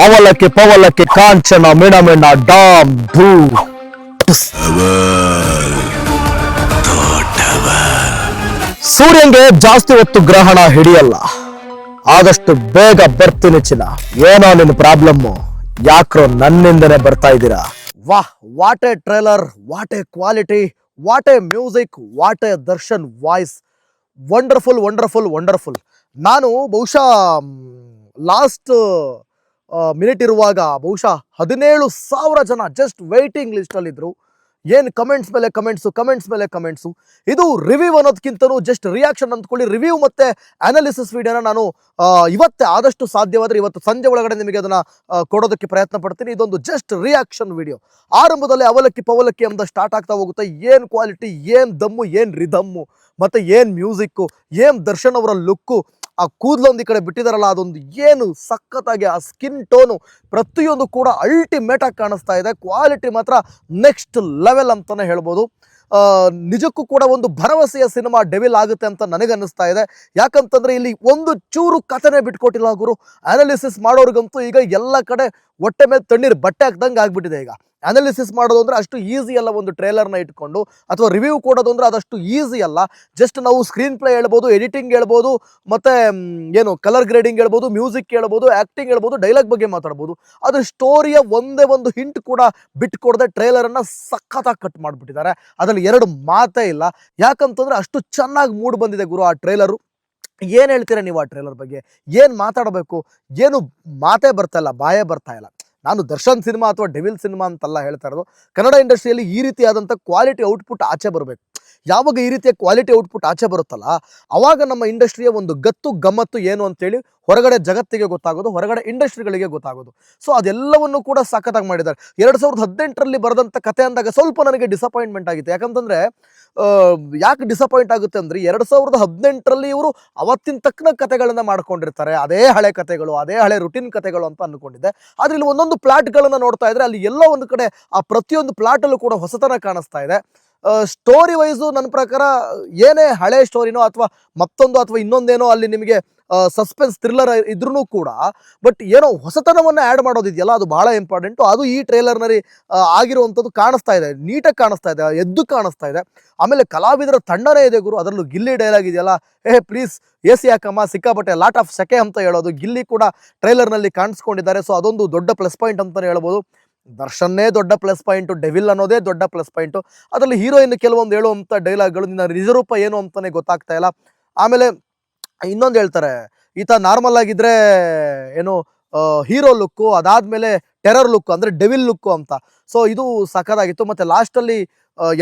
ಅವಲಕ್ಕಿ ಪವಲಕ್ಕಿ ಕಾಂಚನ ಮಿಣಮಿಣ ಡಾಮ್ ಧೂ. ಸೂರ್ಯಂಗೆ ಜಾಸ್ತಿ ಹೊತ್ತು ಗ್ರಹಣ ಹಿಡಿಯಲ್ಲ. ಆದಷ್ಟು ಬೇಗ ಬರ್ತೀನಿ ಚಿನ್ನ. ಏನೋ ನಿನ್ನ ಪ್ರಾಬ್ಲಮ್ಮು? ಯಾಕ್ರೋ ನನ್ನಿಂದನೇ ಬರ್ತಾ ಇದ್ದೀರಾ? ವಾಹ್, what A trailer, what A quality, what A music, what A Darshan voice. Wonderful wonderful wonderful. ನಾನು ಬಹುಶಃ ಲಾಸ್ಟ್ ಮಿನಿಟ್ ಇರುವಾಗ ಬಹುಶಃ 17,000 ಜನ ಜಸ್ಟ್ ವೇಟಿಂಗ್ ಲಿಸ್ಟಲ್ಲಿದ್ದರು. ಏನು ಕಮೆಂಟ್ಸ್ ಮೇಲೆ ಕಮೆಂಟ್ಸು, ಕಮೆಂಟ್ಸ್ ಮೇಲೆ ಕಮೆಂಟ್ಸು. ಇದು ರಿವ್ಯೂ ಅನ್ನೋದಕ್ಕಿಂತಲೂ ಜಸ್ಟ್ ರಿಯಾಕ್ಷನ್ ಅಂದ್ಕೊಳ್ಳಿ. ರಿವ್ಯೂ ಮತ್ತು ಅನಾಲಿಸಿಸ್ ವಿಡಿಯೋನ ನಾನು ಇವತ್ತೇ ಆದಷ್ಟು ಸಾಧ್ಯವಾದರೆ ಇವತ್ತು ಸಂಜೆ ಒಳಗಡೆ ನಿಮಗೆ ಅದನ್ನು ಕೊಡೋದಕ್ಕೆ ಪ್ರಯತ್ನ ಪಡ್ತೀನಿ. ಇದೊಂದು ಜಸ್ಟ್ ರಿಯಾಕ್ಷನ್ ವಿಡಿಯೋ. ಆರಂಭದಲ್ಲಿ ಅವಲಕ್ಕಿ ಪವಲಕ್ಕಿ ಅಂತ ಸ್ಟಾರ್ಟ್ ಆಗ್ತಾ ಹೋಗುತ್ತೆ. ಏನು ಕ್ವಾಲಿಟಿ, ಏನು ದಮ್ಮು, ಏನು ರಿದಮ್ಮು, ಮತ್ತು ಏನು ಮ್ಯೂಸಿಕ್ಕು, ಏನು ದರ್ಶನ್ ಅವರ ಲುಕ್ಕು, ಆ ಕೂದಲೊಂದು ಈ ಕಡೆ ಬಿಟ್ಟಿದಾರಲ್ಲ, ಅದೊಂದು ಏನು ಸಖತ್ತಾಗಿ ಆ ಸ್ಕಿನ್ ಟೋನು ಪ್ರತಿಯೊಂದು ಕೂಡ ಅಲ್ಟಿಮೇಟಾಗಿ ಕಾಣಿಸ್ತಾ ಇದೆ. ಕ್ವಾಲಿಟಿ ಮಾತ್ರ ನೆಕ್ಸ್ಟ್ ಲೆವೆಲ್ ಅಂತಲೇ ಹೇಳ್ಬೋದು. ನಿಜಕ್ಕೂ ಕೂಡ ಒಂದು ಭರವಸೆಯ ಸಿನಿಮಾ ಡೆವಿಲ್ ಆಗುತ್ತೆ ಅಂತ ನನಗನ್ನಿಸ್ತಾ ಇದೆ. ಯಾಕಂತಂದರೆ ಇಲ್ಲಿ ಒಂದು ಚೂರು ಕಥೆನೇ ಬಿಟ್ಕೊಟ್ಟಿಲ್ಲ ಗುರು. ಅನಾಲಿಸಿಸ್ ಮಾಡೋರಿಗಂತೂ ಈಗ ಎಲ್ಲ ಕಡೆ ಹೊಟ್ಟೆ ಮೇಲೆ ತಣ್ಣೀರು ಬಟ್ಟೆ ಹಾಕ್ದಂಗೆ ಆಗಿಬಿಟ್ಟಿದೆ. ಈಗ ಅನಾಲಿಸಿಸ್ ಮಾಡೋದು ಅಂದರೆ ಅಷ್ಟು ಈಸಿ ಅಲ್ಲ. ಒಂದು ಟ್ರೇಲರ್ನ ಇಟ್ಕೊಂಡು ಅಥವಾ ರಿವ್ಯೂ ಕೊಡೋದು ಅಂದರೆ ಅದಷ್ಟು ಈಸಿ ಅಲ್ಲ. ಜಸ್ಟ್ ನಾವು ಸ್ಕ್ರೀನ್ ಪ್ಲೇ ಹೇಳ್ಬೋದು, ಎಡಿಟಿಂಗ್ ಹೇಳ್ಬೋದು, ಮತ್ತು ಏನು ಕಲರ್ ಗ್ರೇಡಿಂಗ್ ಹೇಳ್ಬೋದು, ಮ್ಯೂಸಿಕ್ ಹೇಳ್ಬೋದು, ಆ್ಯಕ್ಟಿಂಗ್ ಹೇಳ್ಬೋದು, ಡೈಲಾಗ್ ಬಗ್ಗೆ ಮಾತಾಡ್ಬೋದು. ಆದರೆ ಸ್ಟೋರಿಯ ಒಂದೇ ಒಂದು ಹಿಂಟ್ ಕೂಡ ಬಿಟ್ಕೊಡದೆ ಟ್ರೇಲರನ್ನು ಸಖತ್ತಾಗಿ ಕಟ್ ಮಾಡಿಬಿಟ್ಟಿದ್ದಾರೆ. ಅದರಲ್ಲಿ ಎರಡು ಮಾತೇ ಇಲ್ಲ. ಯಾಕಂತಂದರೆ ಅಷ್ಟು ಚೆನ್ನಾಗಿ ಮೂಡ್ ಬಂದಿದೆ ಗುರು ಆ ಟ್ರೇಲರು. ಏನು ಹೇಳ್ತೀರಾ ನೀವು ಆ ಟ್ರೇಲರ್ ಬಗ್ಗೆ? ಏನು ಮಾತಾಡಬೇಕು, ಏನು ಮಾತೇ ಬರ್ತಾ ಇಲ್ಲ, ಬಾಯೇ ಬರ್ತಾ ಇಲ್ಲ. ನಾನು ದರ್ಶನ್ ಸಿನಿಮಾ ಅಥವಾ ಡೆವಿಲ್ ಸಿನಿಮಾ ಅಂತಲ್ಲ ಹೇಳ್ತಾ ಇರೋದು. ಕನ್ನಡ ಇಂಡಸ್ಟ್ರಿಯಲ್ಲಿ ಈ ರೀತಿಯಾದಂಥ ಕ್ವಾಲಿಟಿ ಔಟ್ಪುಟ್ ಆಚೆ ಬರಬೇಕು. ಯಾವಾಗ ಈ ರೀತಿಯ ಕ್ವಾಲಿಟಿ ಔಟ್ಪುಟ್ ಆಚೆ ಬರುತ್ತಲ್ಲ, ಆವಾಗ ನಮ್ಮ ಇಂಡಸ್ಟ್ರಿಯ ಒಂದು ಗತ್ತು ಗಮ್ಮತ್ತು ಏನು ಅಂತೇಳಿ ಹೊರಗಡೆ ಜಗತ್ತಿಗೆ ಗೊತ್ತಾಗೋದು, ಹೊರಗಡೆ ಇಂಡಸ್ಟ್ರಿಗಳಿಗೆ ಗೊತ್ತಾಗೋದು. ಸೊ ಅದೆಲ್ಲವನ್ನು ಕೂಡ ಸಖತ್ತಾಗಿ ಮಾಡಿದ್ದಾರೆ. 2018ರಲ್ಲಿ ಬರೆದಂಥ ಕತೆ ಅಂದಾಗ ಸ್ವಲ್ಪ ನನಗೆ ಡಿಸಪಾಯಿಂಟ್ಮೆಂಟ್ ಆಗಿತ್ತು. ಯಾಕಂತಂದರೆ ಯಾಕೆ ಡಿಸಪಾಯಿಂಟ್ ಆಗುತ್ತೆ ಅಂದರೆ 2018ರಲ್ಲಿ ಇವರು ಅವತ್ತಿನ ತಕ್ಕನ ಕತೆಗಳನ್ನು ಮಾಡ್ಕೊಂಡಿರ್ತಾರೆ. ಅದೇ ಹಳೆ ಕತೆಗಳು, ಅದೇ ಹಳೆ ರುಟೀನ್ ಕತೆಗಳು ಅಂತ ಅಂದ್ಕೊಂಡಿದ್ದೆ. ಆದರೆ ಇಲ್ಲಿ ಒಂದೊಂದು ಪ್ಲಾಟ್ಗಳನ್ನು ನೋಡ್ತಾ ಇದ್ರೆ ಅಲ್ಲಿ ಎಲ್ಲ ಒಂದು ಕಡೆ ಆ ಪ್ರತಿಯೊಂದು ಪ್ಲಾಟಲ್ಲೂ ಕೂಡ ಹೊಸತನ ಕಾಣಿಸ್ತಾ ಇದೆ. ಸ್ಟೋರಿ ವೈಸು ನನ್ನ ಪ್ರಕಾರ ಏನೇ ಹಳೆ ಸ್ಟೋರಿನೋ ಅಥವಾ ಮತ್ತೊಂದು ಅಥವಾ ಇನ್ನೊಂದೇನೋ ಅಲ್ಲಿ ನಿಮಗೆ ಸಸ್ಪೆನ್ಸ್ ಥ್ರಿಲ್ಲರ್ ಇದ್ರೂ ಕೂಡ ಬಟ್ ಏನೋ ಹೊಸತನವನ್ನು ಆ್ಯಡ್ ಮಾಡೋದಿದೆಯಲ್ಲ, ಅದು ಭಾಳ ಇಂಪಾರ್ಟೆಂಟು. ಅದು ಈ ಟ್ರೇಲರ್ನಲ್ಲಿ ಆಗಿರುವಂಥದ್ದು ಕಾಣಿಸ್ತಾ ಇದೆ, ನೀಟಾಗಿ ಕಾಣಿಸ್ತಾ ಇದೆ, ಎದ್ದು ಕಾಣಿಸ್ತಾ ಇದೆ. ಆಮೇಲೆ ಕಲಾವಿದರ ತಂಡನೇ ಇದೆ ಗುರು. ಅದರಲ್ಲೂ ಗಿಲ್ಲಿ ಡೈಲಾಗ್ ಇದೆಯಲ್ಲ, ಪ್ಲೀಸ್ AC ಹಾಕಮ್ಮ, ಸಿಕ್ಕಾಪಟ್ಟೆ ಲಾಟ್ ಆಫ್ ಸೆಕೆ ಅಂತ ಹೇಳೋದು, ಗಿಲ್ಲಿ ಕೂಡ ಟ್ರೇಲರ್ನಲ್ಲಿ ಕಾಣಿಸ್ಕೊಂಡಿದ್ದಾರೆ. ಸೊ ಅದೊಂದು ದೊಡ್ಡ ಪ್ಲಸ್ ಪಾಯಿಂಟ್ ಅಂತಲೇ ಹೇಳ್ಬೋದು. ದರ್ಶನ್ನೇ ದೊಡ್ಡ ಪ್ಲಸ್ ಪಾಯಿಂಟು, ಡೆವಿಲ್ ಅನ್ನೋದೇ ದೊಡ್ಡ ಪ್ಲಸ್ ಪಾಯಿಂಟು. ಅದರಲ್ಲಿ ಹೀರೋಯಿನ್ ಕೆಲವೊಂದು ಹೇಳುವಂಥ ಡೈಲಾಗ್ಗಳು ನಿನ್ನ ನಿಜರೂಪ ಏನು ಅಂತಲೇ ಗೊತ್ತಾಗ್ತಾ ಇಲ್ಲ. ಆಮೇಲೆ ಇನ್ನೊಂದು ಹೇಳ್ತಾರೆ, ಈತ ನಾರ್ಮಲ್ ಆಗಿದ್ರೆ ಏನು ಹೀರೋ ಲುಕ್ಕು, ಅದಾದಮೇಲೆ ಟೆರರ್ ಲುಕ್ಕು ಅಂದರೆ ಡೆವಿಲ್ ಲುಕ್ಕು ಅಂತ. ಸೊ ಇದು ಸಖತ್ತಾಗಿತ್ತು. ಮತ್ತು ಲಾಸ್ಟಲ್ಲಿ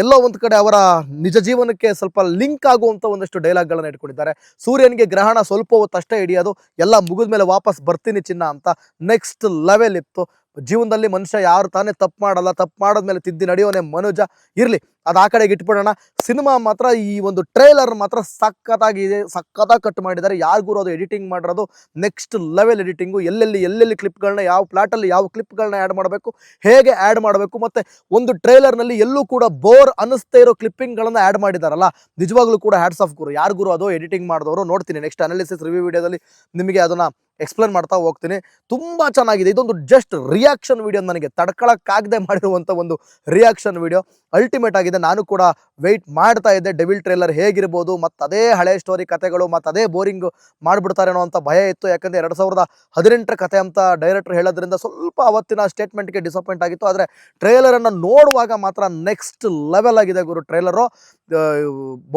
ಎಲ್ಲೋ ಒಂದು ಕಡೆ ಅವರ ನಿಜ ಜೀವನಕ್ಕೆ ಸ್ವಲ್ಪ ಲಿಂಕ್ ಆಗುವಂಥ ಒಂದಷ್ಟು ಡೈಲಾಗ್ಗಳನ್ನು ಇಟ್ಕೊಂಡಿದ್ದಾರೆ. ಸೂರ್ಯನಿಗೆ ಗ್ರಹಣ ಸ್ವಲ್ಪ ಹೊತ್ತು ಅಷ್ಟೇ ಹಿಡಿಯೋದು, ಎಲ್ಲ ಮುಗಿದ ಮೇಲೆ ವಾಪಸ್ ಬರ್ತೀನಿ ಚಿನ್ನ ಅಂತ ನೆಕ್ಸ್ಟ್ ಲೆವೆಲ್ ಇತ್ತು. ಜೀವನದಲ್ಲಿ ಮನುಷ್ಯ ಯಾರು ತಾನೇ ತಪ್ಪು ಮಾಡಲ್ಲ, ತಪ್ಪು ಮಾಡಿದ್ಮೇಲೆ ತಿದ್ದಿ ನಡೆಯೋನೆ ಮನುಜ. ಇರಲಿ, ಅದು ಆ ಕಡೆಗೆ ಇಟ್ಬಿಡೋಣ. ಸಿನಿಮಾ ಮಾತ್ರ ಈ ಒಂದು ಟ್ರೇಲರ್ ಮಾತ್ರ ಸಖತ್ತಾಗಿದೆ, ಸಖತ್ತಾಗಿ ಕಟ್ ಮಾಡಿದ್ದಾರೆ. ಯಾರಿಗೂ ಅದು ಎಡಿಟಿಂಗ್ ಮಾಡಿರೋದು ನೆಕ್ಸ್ಟ್ ಲೆವೆಲ್ ಎಡಿಟಿಂಗು. ಎಲ್ಲೆಲ್ಲಿ ಕ್ಲಿಪ್ಗಳನ್ನ, ಯಾವ ಪ್ಲಾಟಲ್ಲಿ ಯಾವ ಕ್ಲಿಪ್ಗಳನ್ನ ಆ್ಯಡ್ ಮಾಡಬೇಕು, ಹೇಗೆ ಆ್ಯಡ್ ಮಾಡಬೇಕು, ಮತ್ತು ಒಂದು ಟ್ರೇಲರ್ನಲ್ಲಿ ಎಲ್ಲೂ ಕೂಡ ಬೋರ್ ಅನ್ನಿಸ್ತಾ ಇರೋ ಕ್ಲಿಪ್ಪಿಂಗ್ಗಳನ್ನು ಆ್ಯಡ್ ಮಾಡಿದಾರಲ್ಲ, ನಿಜವಾಗ್ಲೂ ಕೂಡ ಹ್ಯಾಟ್ಸ್ ಆಫ್ ಗುರು. ಯಾರಿಗೂ ಅದು ಎಡಿಟಿಂಗ್ ಮಾಡಿದವರು ನೋಡ್ತೀನಿ ನೆಕ್ಸ್ಟ್ ಅನಾಲಿಸಿಸ್ ರಿವ್ಯೂ ವಿಡಿಯೋದಲ್ಲಿ ನಿಮಗೆ ಅದನ್ನು ಎಕ್ಸ್ಪ್ಲೇನ್ ಮಾಡ್ತಾ ಹೋಗ್ತೀನಿ. ತುಂಬ ಚೆನ್ನಾಗಿದೆ. ಇದೊಂದು ಜಸ್ಟ್ ರಿಯಾಕ್ಷನ್ ವಿಡಿಯೋ, ನನಗೆ ತಡ್ಕೊಳಕ್ಕಾಗದೆ ಮಾಡಿರುವಂಥ ಒಂದು ರಿಯಾಕ್ಷನ್ ವಿಡಿಯೋ. ಅಲ್ಟಿಮೇಟ್ ಆಗಿದೆ. ನಾನು ಕೂಡ ವೆಯ್ಟ್ ಮಾಡ್ತಾ ಇದ್ದೆ ಡೆವಿಲ್ ಟ್ರೇಲರ್ ಹೇಗಿರ್ಬೋದು, ಮತ್ತು ಅದೇ ಹಳೆ ಸ್ಟೋರಿ ಕತೆಗಳು ಮತ್ತು ಅದೇ ಬೋರಿಂಗ್ ಮಾಡಿಬಿಡ್ತಾರೇನೋ ಅಂತ ಭಯ ಇತ್ತು. ಯಾಕಂದರೆ 2018ರ ಕತೆ ಅಂತ ಡೈರೆಕ್ಟರ್ ಹೇಳೋದ್ರಿಂದ ಸ್ವಲ್ಪ ಅವತ್ತಿನ ಸ್ಟೇಟ್ಮೆಂಟ್ಗೆ ಡಿಸಪಾಯಿಂಟ್ ಆಗಿತ್ತು. ಆದರೆ ಟ್ರೇಲರನ್ನು ನೋಡುವಾಗ ಮಾತ್ರ ನೆಕ್ಸ್ಟ್ ಲೆವೆಲ್ ಆಗಿದೆ ಗುರು ಟ್ರೇಲರು.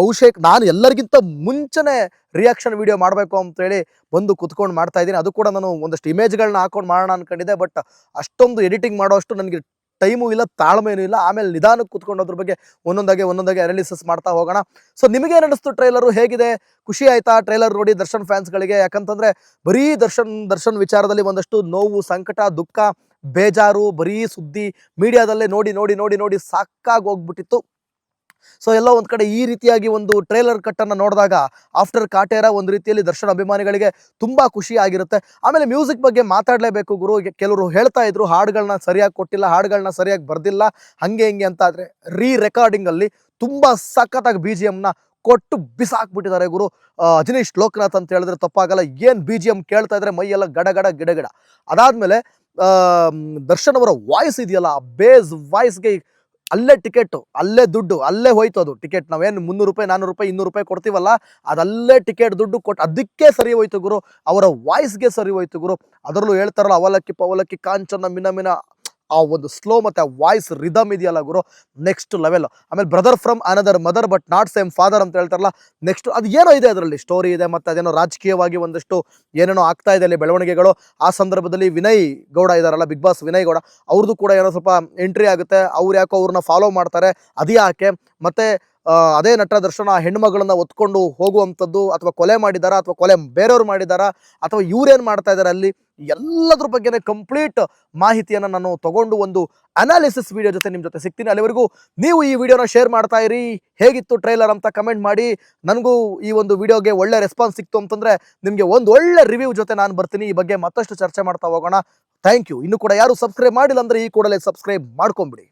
ಬಹುಶಃ ನಾನು ಎಲ್ಲರಿಗಿಂತ ಮುಂಚೆನೇ ರಿಯಾಕ್ಷನ್ ವಿಡಿಯೋ ಮಾಡಬೇಕು ಅಂತೇಳಿ ಬಂದು ಕುತ್ಕೊಂಡು ಮಾಡ್ತಾ ಇದ್ದೀನಿ. ಅದು ಕೂಡ ನಾನು ಒಂದಷ್ಟು ಇಮೇಜ್ಗಳನ್ನ ಹಾಕೊಂಡು ಮಾಡೋಣ ಅಂದ್ಕೊಂಡಿದ್ದೆ. ಬಟ್ ಅಷ್ಟೊಂದು ಎಡಿಟಿಂಗ್ ಮಾಡೋಷ್ಟು ನನಗೆ ಟೈಮು ಇಲ್ಲ, ತಾಳ್ಮೆಯೂ ಇಲ್ಲ. ಆಮೇಲೆ ನಿಧಾನಕ್ಕೆ ಕುತ್ಕೊಂಡು ಅದ್ರ ಬಗ್ಗೆ ಒಂದೊಂದಾಗಿ ಅನಾಲಿಸಿಸ್ ಮಾಡ್ತಾ ಹೋಗೋಣ. ಸೊ ನಿಮಗೇನು ಅನ್ನಿಸ್ತು ಟ್ರೈಲರು? ಹೇಗಿದೆ? ಖುಷಿ ಆಯಿತಾ ಟ್ರೈಲರ್ ನೋಡಿ ದರ್ಶನ್ ಫ್ಯಾನ್ಸ್ಗಳಿಗೆ? ಯಾಕಂತಂದರೆ ಬರೀ ದರ್ಶನ್ ವಿಚಾರದಲ್ಲಿ ಒಂದಷ್ಟು ನೋವು, ಸಂಕಟ, ದುಃಖ, ಬೇಜಾರು, ಬರೀ ಸುದ್ದಿ ಮೀಡಿಯಾದಲ್ಲೇ ನೋಡಿ ಸಾಕಾಗಿ ಹೋಗ್ಬಿಟ್ಟಿತ್ತು. ಸೊ ಎಲ್ಲ ಒಂದು ಕಡೆ ಈ ರೀತಿಯಾಗಿ ಒಂದು ಟ್ರೇಲರ್ ಕಟ್ಟನ್ನು ನೋಡಿದಾಗ ಆಫ್ಟರ್ ಕಾಟೇರ ಒಂದು ರೀತಿಯಲ್ಲಿ ದರ್ಶನ್ ಅಭಿಮಾನಿಗಳಿಗೆ ತುಂಬ ಖುಷಿ ಆಗಿರುತ್ತೆ. ಆಮೇಲೆ ಮ್ಯೂಸಿಕ್ ಬಗ್ಗೆ ಮಾತಾಡಲೇಬೇಕು ಗುರು. ಕೆಲವರು ಹೇಳ್ತಾ ಇದ್ರು ಹಾಡುಗಳನ್ನ ಸರಿಯಾಗಿ ಕೊಟ್ಟಿಲ್ಲ, ಹಾಡುಗಳನ್ನ ಸರಿಯಾಗಿ ಬರ್ದಿಲ್ಲ, ಹಂಗೆ ಹಿಂಗೆ ಅಂತ. ಆದರೆ ರೆಕಾರ್ಡಿಂಗಲ್ಲಿ ತುಂಬ ಸಖತ್ತಾಗಿ BGMನ ಕೊಟ್ಟು ಬಿಸಾಕ್ಬಿಟ್ಟಿದ್ದಾರೆ ಗುರು. ಅಜನೀಶ್ ಲೋಕನಾಥ್ ಅಂತ ಹೇಳಿದ್ರೆ ತಪ್ಪಾಗಲ್ಲ. ಏನು BGM ಕೇಳ್ತಾ ಇದ್ರೆ ಮೈಯೆಲ್ಲ ಗಡಗಡ ಗಿಡಗಡ. ಅದಾದಮೇಲೆ ದರ್ಶನ್ ಅವರ ವಾಯ್ಸ್ ಇದೆಯಲ್ಲ, ಆ ಬೇಸ್ ವಾಯ್ಸ್ಗೆ ಅಲ್ಲೇ ಟಿಕೆಟ್, ಅಲ್ಲೇ ದುಡ್ಡು, ಅಲ್ಲೇ ಹೋಯ್ತು ಅದು ಟಿಕೆಟ್. ನಾವೇನು 300 ರೂಪಾಯಿ 400 ರೂಪಾಯಿ 200 ರೂಪಾಯಿ ಕೊಡ್ತೀವಲ್ಲ, ಅದಲ್ಲೇ ಟಿಕೆಟ್ ದುಡ್ಡು ಕೊಟ್ಟು ಅದಕ್ಕೆ ಸರಿ ಹೋಯ್ತು ಗುರು. ಅವರ ವಾಯ್ಸ್ಗೆ ಸರಿ ಹೋಯ್ತು ಗುರು. ಅದರಲ್ಲೂ ಹೇಳ್ತಾರಲ್ಲ, ಅವಲಕ್ಕಿ ಪವಲಕ್ಕಿ ಕಾಂಚನ ಮಿನ ಮಿನ, ಆ ಒಂದು ಸ್ಲೋ ಮತ್ತೆ ಆ ವಾಯ್ಸ್ ರಿದಮ್ ಇದೆಯಲ್ಲ ಗುರು, ನೆಕ್ಸ್ಟ್ ಲೆವೆಲ್. ಆಮೇಲೆ brother from another mother but not same father ಅಂತ ಹೇಳ್ತಾರಲ್ಲ, ನೆಕ್ಸ್ಟ್ ಅದು ಏನೋ ಇದೆ, ಅದರಲ್ಲಿ ಸ್ಟೋರಿ ಇದೆ, ಮತ್ತೆ ಅದೇನೋ ರಾಜಕೀಯವಾಗಿ ಒಂದಷ್ಟು ಏನೇನೋ ಆಗ್ತಾ ಇದೆ ಅಲ್ಲಿ ಬೆಳವಣಿಗೆಗಳು. ಆ ಸಂದರ್ಭದಲ್ಲಿ ವಿನಯ್ ಗೌಡ ಇದಾರಲ್ಲ, ಬಿಗ್ ಬಾಸ್ ವಿನಯ್ ಗೌಡ, ಅವ್ರದ್ದು ಕೂಡ ಏನೋ ಸ್ವಲ್ಪ ಎಂಟ್ರಿ ಆಗುತ್ತೆ. ಅವ್ರು ಯಾಕೋ ಅವ್ರನ್ನ ಫಾಲೋ ಮಾಡ್ತಾರೆ, ಅದು ಯಾಕೆ? ಮತ್ತೆ ಅದೇ ನಟ ದರ್ಶನ ಆ ಹೆಣ್ಮಗಳನ್ನ ಹೊತ್ಕೊಂಡು ಹೋಗುವಂಥದ್ದು, ಅಥವಾ ಕೊಲೆ ಮಾಡಿದಾರಾ, ಅಥವಾ ಕೊಲೆ ಬೇರೆಯವ್ರು ಮಾಡಿದಾರಾ, ಅಥವಾ ಇವ್ರೇನು ಮಾಡ್ತಾ ಇದ್ದಾರೆ ಅಲ್ಲಿ, ಎಲ್ಲದ್ರ ಬಗ್ಗೆನೇ ಕಂಪ್ಲೀಟ್ ಮಾಹಿತಿಯನ್ನು ನಾನು ತಗೊಂಡು ಒಂದು ಅನಾಲಿಸಿಸ್ ವಿಡಿಯೋ ಜೊತೆ ನಿಮ್ಮ ಜೊತೆ ಸಿಗ್ತೀನಿ. ಅಲ್ಲಿವರೆಗೂ ನೀವು ಈ ವಿಡಿಯೋನ ಶೇರ್ ಮಾಡ್ತಾ ಇರಿ. ಹೇಗಿತ್ತು ಟ್ರೈಲರ್ ಅಂತ ಕಮೆಂಟ್ ಮಾಡಿ. ನನಗೂ ಈ ಒಂದು ವಿಡಿಯೋಗೆ ಒಳ್ಳೆ ರೆಸ್ಪಾನ್ಸ್ ಸಿಕ್ತು ಅಂತಂದರೆ ನಿಮಗೆ ಒಂದು ಒಳ್ಳೆ ರಿವ್ಯೂ ಜೊತೆ ನಾನು ಬರ್ತೀನಿ. ಈ ಬಗ್ಗೆ ಮತ್ತಷ್ಟು ಚರ್ಚೆ ಮಾಡ್ತಾ ಹೋಗೋಣ. Thank you. ಇನ್ನು ಕೂಡ ಯಾರು ಸಬ್ಸ್ಕ್ರೈಬ್ ಮಾಡಿಲ್ಲ ಅಂದರೆ ಈ ಕೂಡಲೇ ಸಬ್ಸ್ಕ್ರೈಬ್ ಮಾಡ್ಕೊಂಬಿಡಿ.